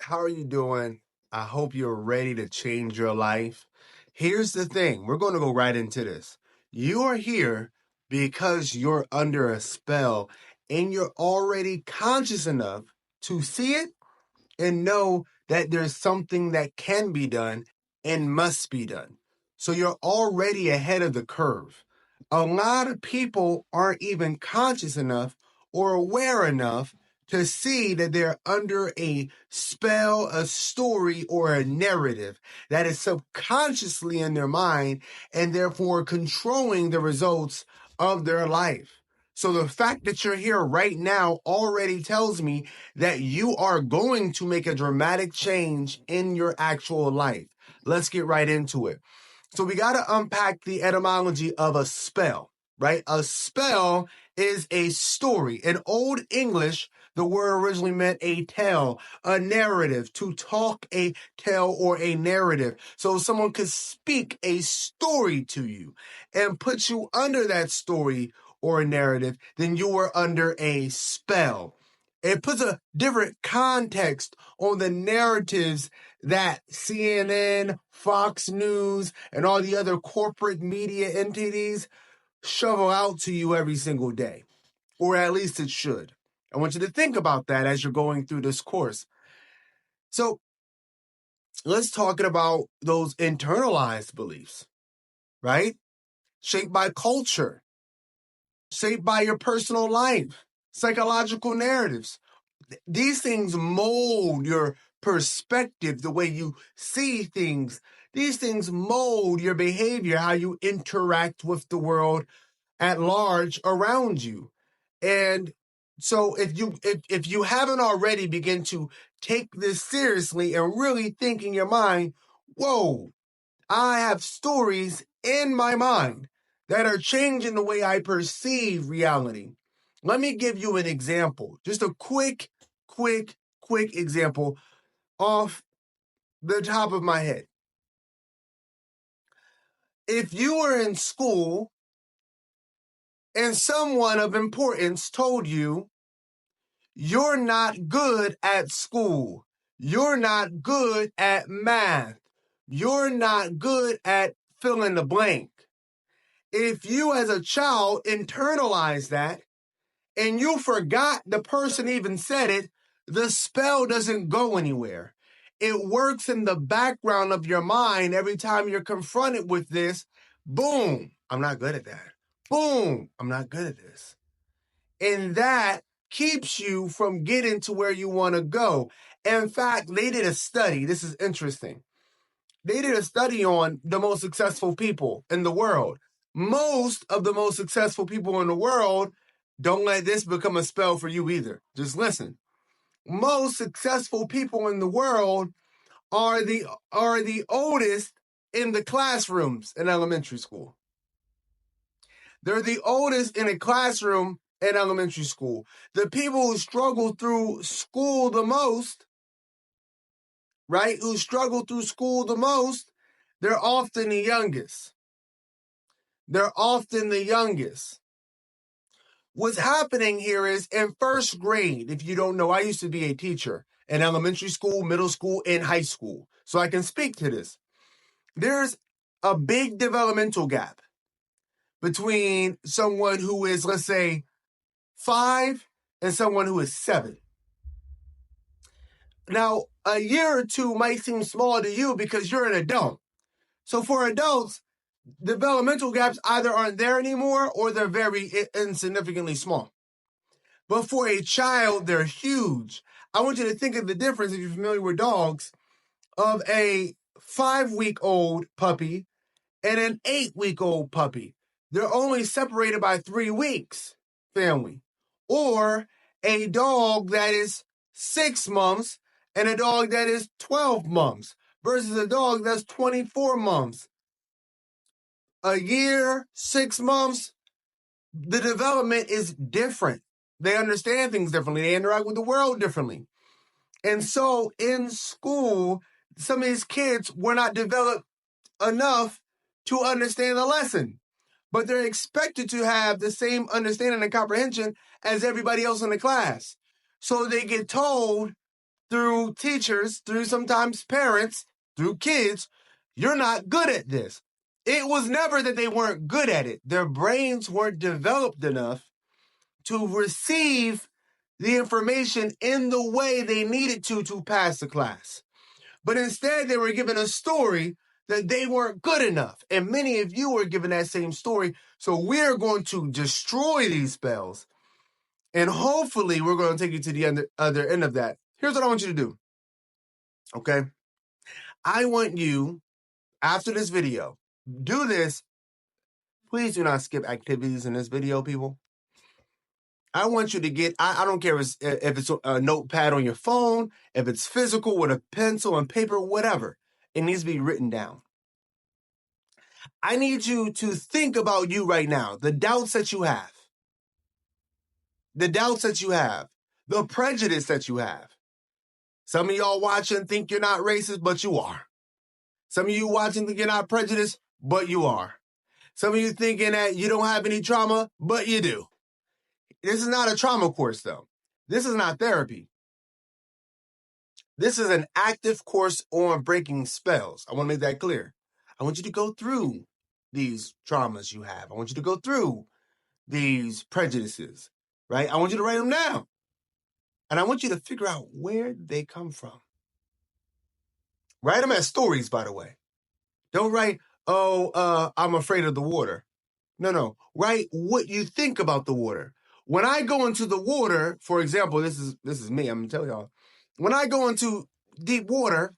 How are you doing? I hope you're ready to change your life. Here's the thing, we're going to go right into this. You are here because you're under a spell and you're already conscious enough to see it and know that there's something that can be done and must be done. So you're already ahead of the curve. A lot of people aren't even conscious enough or aware enough to see that they're under a spell, a story, or a narrative that is subconsciously in their mind and therefore controlling the results of their life. So the fact that you're here right now already tells me that you are going to make a dramatic change in your actual life. Let's get right into it. So we got to unpack the etymology of a spell, right? A spell is a story. In Old English, the word originally meant a tale, a narrative, to talk a tale or a narrative. So someone could speak a story to you and put you under that story or a narrative, then you were under a spell. It puts a different context on the narratives that CNN, Fox News, and all the other corporate media entities shovel out to you every single day, or at least it should. I want you to think about that as you're going through this course. So let's talk about those internalized beliefs, right? Shaped by culture, shaped by your personal life, psychological narratives. These things mold your perspective, the way you see things. These things mold your behavior, how you interact with the world at large around you. And so if you haven't already, begin to take this seriously and really think in your mind, whoa, I have stories in my mind that are changing the way I perceive reality. Let me give you an example, just a quick example off the top of my head. If you were in school and someone of importance told you, you're not good at school, you're not good at math, you're not good at fill in the blank. If you as a child internalize that and you forgot the person even said it, the spell doesn't go anywhere. It works in the background of your mind every time you're confronted with this. Boom, I'm not good at that. Boom, I'm not good at this. And that keeps you from getting to where you want to go. In fact, they did a study. This is interesting. They did a study on the most successful people in the world. Most of the most successful people in the world, don't let this become a spell for you either. Just listen. Most successful people in the world are the oldest in the classrooms in elementary school. They're the oldest in a classroom in elementary school. The people who struggle through school the most, right? Who struggle through school the most, they're often the youngest. They're often the youngest. What's happening here is in first grade, if you don't know, I used to be a teacher in elementary school, middle school, and high school. So I can speak to this. There's a big developmental gap between someone who is, let's say, 5 and someone who is 7. Now, a year or two might seem small to you because you're an adult. So for adults, developmental gaps either aren't there anymore or they're very insignificantly small. But for a child, they're huge. I want you to think of the difference, if you're familiar with dogs, of a 5-week-old puppy and an 8-week-old puppy. They're only separated by 3 weeks, family. Or a dog that is 6 months and a dog that is 12 months versus a dog that's 24 months. A year, 6 months, the development is different. They understand things differently. They interact with the world differently. And so in school, some of these kids were not developed enough to understand the lesson, but they're expected to have the same understanding and comprehension as everybody else in the class. So they get told through teachers, through sometimes parents, through kids, you're not good at this. It was never that they weren't good at it. Their brains weren't developed enough to receive the information in the way they needed to pass the class. But instead, they were given a story that they weren't good enough. And many of you were given that same story. So we're going to destroy these spells. And hopefully, we're going to take you to the other end of that. Here's what I want you to do. Okay? I want you, after this video, do this. Please do not skip activities in this video, people. I want you to get, I don't care if it's a notepad on your phone, if it's physical with a pencil and paper, whatever. It needs to be written down. I need you to think about you right now, the doubts that you have, the prejudice that you have. Some of y'all watching think you're not racist, but you are. Some of you watching think you're not prejudiced, but you are. Some of you thinking that you don't have any trauma, but you do. This is not a trauma course, though. This is not therapy. This is an active course on breaking spells. I want to make that clear. I want you to go through these traumas you have. I want you to go through these prejudices, right? I want you to write them down. And I want you to figure out where they come from. Write them as stories, by the way. Don't write, I'm afraid of the water. No. Write what you think about the water. When I go into the water, for example, this is me, I'm going to tell y'all. When I go into deep water,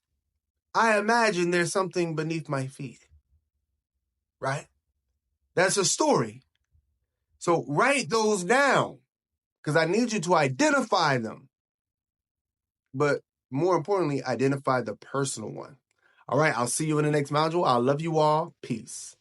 I imagine there's something beneath my feet. Right? That's a story. So write those down because I need you to identify them. But more importantly, identify the personal one. All right, I'll see you in the next module. I love you all. Peace.